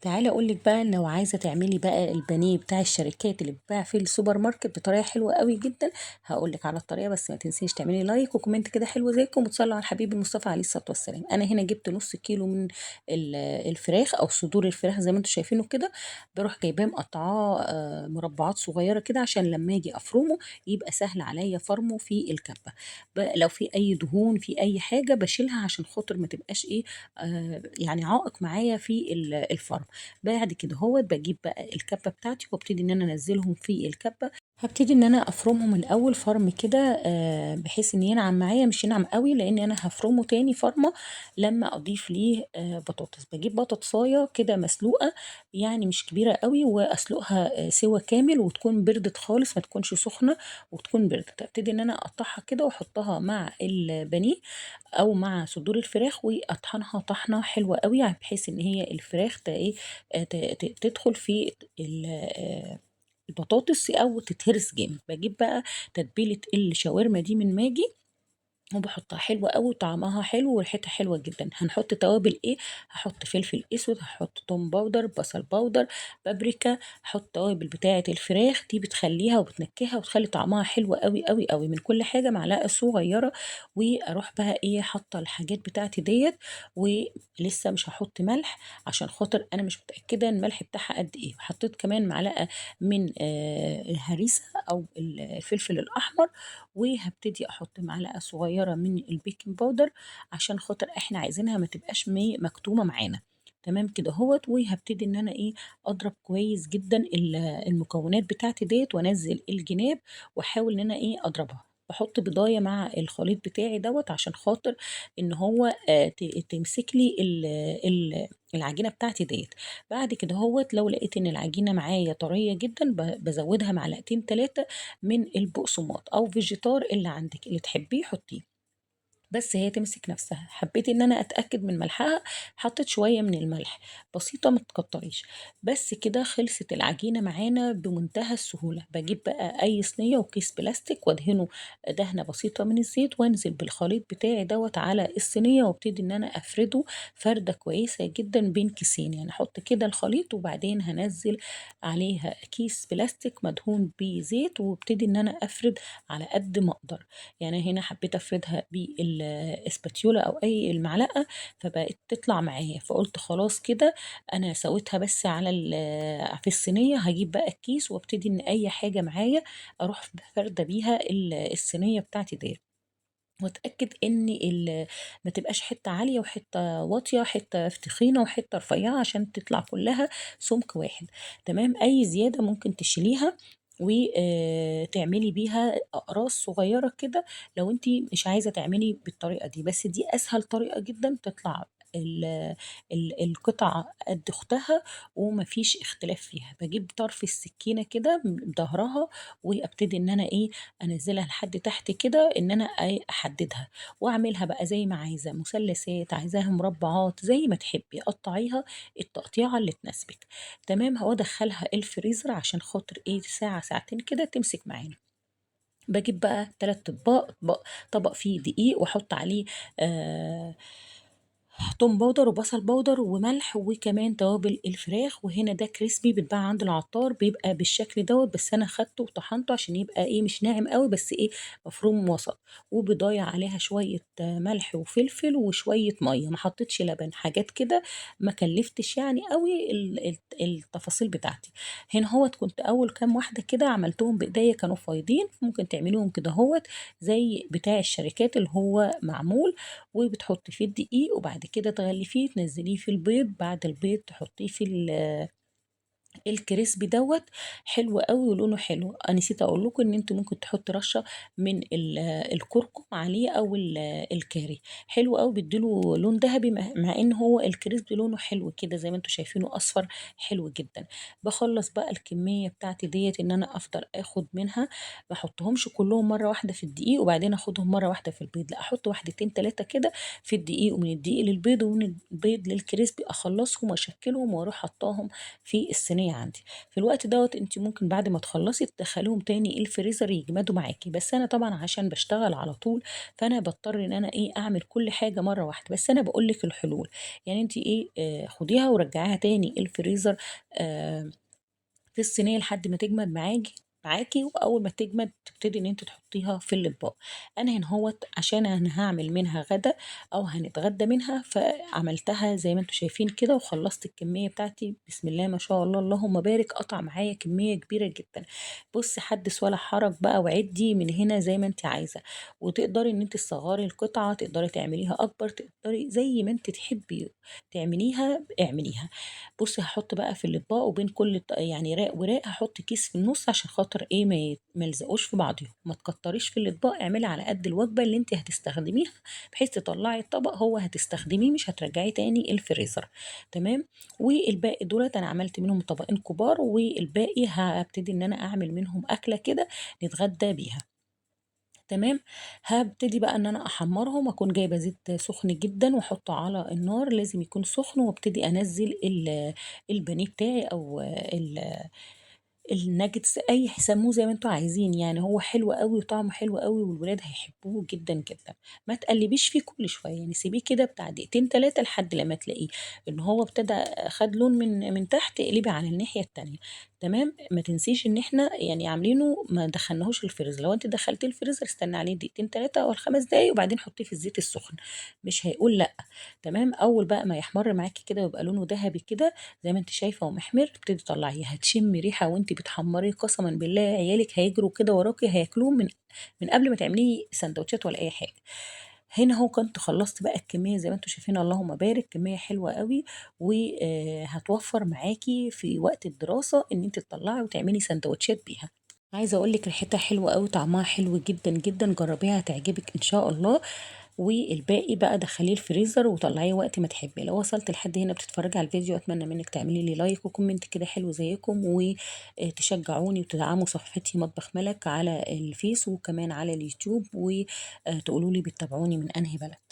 تعالي اقول لك بقى لو عايزه تعملي بقى البانيه بتاع الشركات اللي بتباع في السوبر ماركت بطريقه حلوه قوي جدا. هقول لك على الطريقه، بس ما تنسيش تعملي لايك وكومنت كده حلو زيكم وتصلوا على الحبيب المصطفى عليه الصلاه والسلام. انا هنا جبت نص كيلو من الفراخ او صدور الفراخ زي ما انتم شايفينه كده. بروح جايباه مقطعاه مربعات صغيره كده عشان لما اجي افرمه يبقى سهل عليا فرمه في الكبه. لو في اي دهون في اي حاجه بشيلها عشان خاطر ما تبقاش ايه، يعني عائق معايا في الفرم. بعد كده هو بجيب بقى الكبه بتاعتي وابتدي ان انا انزلهم في الكبه. هبتدي ان انا افرمهم الاول فرم كده، بحيث ان ينعم معايا، مش ينعم قوي لان انا هفرمه تاني فرمه لما اضيف ليه بطاطس. بجيب بطاطسايه كده مسلوقه، يعني مش كبيره قوي، واسلقها سوا كامل وتكون بردت خالص، ما تكونش سخنه وتكون بردت. ابتدي ان انا اقطعها كده واحطها مع البانيه او مع صدور الفراخ واطحنها طحنه حلوه قوي، يعني بحيث ان هي الفراخ ايه، تدخل في البطاطس او تتهرس جامد. بجيب بقى تتبيله الشاورما دي من ماجي وبحطها حلوة قوي وطعمها حلو وريحتها حلوة جدا. هنحط توابل ايه؟ هحط فلفل اسود، هحط توم باودر، بصل باودر، بابريكا، هحط توابل بتاعة الفراخ دي بتخليها وبتنكهها وتخلي طعمها حلو قوي قوي قوي. من كل حاجة معلقة صغيرة. واروح بقى ايه، حاطة الحاجات بتاعتي ديت. ولسه مش هحط ملح عشان خاطر انا مش متأكدة الملح بتاعها قد ايه. حطيت كمان معلقة من الهريسة او الفلفل الاحمر. وهبتدي احط معلقه صغيره من البيكنج باودر عشان خاطر احنا عايزينها ما تبقاش مكتومه معانا. تمام كده اهوت. وهبتدي ان انا ايه، اضرب كويس جدا المكونات بتاعتي ديت وانزل الجناب واحاول ان انا ايه اضربها. بحط بضايه مع الخليط بتاعي دوت عشان خاطر ان هو تمسك لي العجينه بتاعتي ديت. بعد كده هوت لو لقيت ان العجينه معايا طريه جدا بزودها معلقتين ثلاثه من البقسماط او فيجيتار اللي عندك اللي تحبيه حطيه. بس هي تمسك نفسها. حبيت ان انا اتاكد من ملحها، حطيت شويه من الملح، بسيطه ما تكتريش. بس كده خلصت العجينه معانا بمنتهى السهوله. بجيب بقى اي صينيه وكيس بلاستيك وادهنه دهنه بسيطه من الزيت وانزل بالخليط بتاعي دوت على الصينيه وابتدي ان انا افرده فرده كويسه جدا بين كيسين. يعني احط كده الخليط وبعدين هنزل عليها كيس بلاستيك مدهون بزيت وابتدي ان انا افرد على قد ما اقدر. يعني هنا حبيت افردها بالاسباتيولا او اي المعلقه، فبقت تطلع معايا. فقلت خلاص كده انا سويتها بس على في الصينيه. هجيب بقى الكيس وابتدي ان اي حاجه معايا اروح فارده بيها الصينيه بتاعتي دي. واتاكد ان ما تبقاش حته عاليه وحته واطيه، حته تخينه وحته رفيعه عشان تطلع كلها سمك واحد. تمام. اي زياده ممكن تشيليها وتعملي بيها اقراص صغيره كده لو انت مش عايزه تعملي بالطريقه دي. بس دي اسهل طريقه جدا تطلع القطعة قد اختها ومفيش اختلاف فيها. بجيب طرف السكينة كده ظهرها وابتدي ان انا ايه، انزلها لحد تحت كده ان انا احددها واعملها بقى زي ما عايزه، مثلثات، عايزاها مربعات، زي ما تحبي قطعيها التقطيعه اللي تناسبك. تمام. هو ادخلها الفريزر عشان خاطر ايه، ساعه ساعتين كده تمسك معانا. بجيب بقى 3 اطباق، طبق فيه دقيق واحط عليه آه توم باودر وبصل باودر وملح وكمان توابل الفراخ. وهنا ده كريسبي بيتباع عند العطار، بيبقى بالشكل دوت. بس انا خدته وطحنته عشان يبقى ايه، مش ناعم قوي بس ايه، مفروم وسط. وبضايع عليها شوية ملح وفلفل وشوية مية، ما حطيتش لبن، حاجات كده. ما كلفتش يعني قوي التفاصيل بتاعتي. هنا هوت كنت اول كام واحدة كده عملتهم بايديا كانوا فايضين، ممكن تعملوهم كده هوت زي بتاع الشركات اللي هو معمول. وبتحطي فيه الدقيق وبعد كده تغلفيه تنزليه في البيض، بعد البيض تحطيه في الكريسبي دوت. حلو قوي ولونه حلو. انا نسيت اقول لكم ان انتوا ممكن تحطوا رشه من الكركم عليه او الكاري. حلو قوي بيديله لون ذهبي، مع ان هو الكريسبي لونه حلو كده زي ما انتوا شايفينه اصفر، حلو جدا. بخلص بقى الكميه بتاعتي ديت ان انا افضل اخد منها. ما احطهمش كلهم مره واحده في الدقيق وبعدين اخدهم مره واحده في البيض، لا احط واحدتين ثلاثه كده في الدقيق، ومن الدقيق للبيض ومن البيض للكريسبي، اخلصهم واشكلهم واروح حطاهم في الصينيه التانية عندي. في الوقت دوت انت ممكن بعد ما تخلصي تدخليهم تاني الفريزر يجمدوا معاكي، بس انا طبعا عشان بشتغل على طول فانا بضطر ان انا ايه اعمل كل حاجة مرة واحدة. بس انا بقول لك الحلول، يعني انت ايه خديها ورجعيها تاني الفريزر آه في الصينية لحد ما تجمد معاكي، واول ما تجمد تبتدي ان انت تحطيها في الاطباق. انا هنا هوت عشان انا هعمل منها غدا او هنتغدى منها، فعملتها زي ما انتم شايفين كده وخلصت الكمية بتاعتي. بسم الله ما شاء الله اللهم بارك، قطع معايا كمية كبيرة جدا. بصي حدث ولا حرج بقى، وعدي من هنا زي ما انت عايزة، وتقدري ان انت تصغري القطعة، تقدري تعمليها اكبر، تقدري زي ما انت تحبي تعمليها اعمليها. بصي هحط بقى في الاطباق وبين كل يعني راق وراق هحط كيس في النص عشان خاطر ايه ما يلزقوش في بعضهم. ما تكتريش في الاطباق، اعملي على قد الوجبه اللي انت هتستخدميها، بحيث تطلعي الطبق هو هتستخدميه مش هترجعيه تاني الفريزر. تمام. والباقي دولت انا عملت منهم طبقين كبار، والباقي هبتدي ان انا اعمل منهم اكله كده نتغدى بيها. تمام. هابتدي بقى ان انا احمرهم، اكون جايبه زيت سخن جدا واحطه على النار، لازم يكون سخن، وابتدي انزل البانيه بتاعي او الناجتس اي سموه زي ما انتوا عايزين. يعني هو حلو قوي وطعمه حلو قوي والولاد هيحبوه جدا جدا. ما تقلبيش فيه كل شويه، يعني سيبيه كده بتاع دقيقتين تلاتة لحد لما تلاقيه ان هو ابتدى خد لون من تحت، اقلبي على الناحيه التانية. تمام. ما تنسيش ان احنا يعني عاملينه ما دخلناهوش الفريزر، لو انت دخلتيه الفريزر استنى عليه دقيقتين تلاتة او الخمس دقايق وبعدين حطيه في الزيت السخن، مش هيقول لا. تمام. اول بقى ما يحمر معاكي كده ويبقى لونه ذهبي كده زي ما انت شايفه ومحمر، تبتدي تطلعيه، هتشمي ريحه وانت بتحمريه قسما بالله عيالك هيجروا كده وراكي هياكلوه من قبل ما تعمليه سندوتشات ولا اي حاجه. هنا هو كنت خلصت بقى الكميه زي ما انتم شايفين اللهم بارك، كميه حلوه قوي، وهتوفر معاكي في وقت الدراسه ان انت تطلعي وتعملي سندوتشات بيها. عايزه اقول لك ريحتها حلوه قوي، طعمها حلو جدا جدا، جربيها هتعجبك ان شاء الله. والباقي بقى دخليه الفريزر وطلعيه وقت ما تحبي. لو وصلت لحد هنا بتتفرجي على الفيديو اتمنى منك تعملي لي لايك وكومنت كده حلو زيكم، وتشجعوني وتدعموا صفحتي مطبخ ملك على الفيس وكمان على اليوتيوب، وتقولوا لي بتتابعوني من انهي بلد.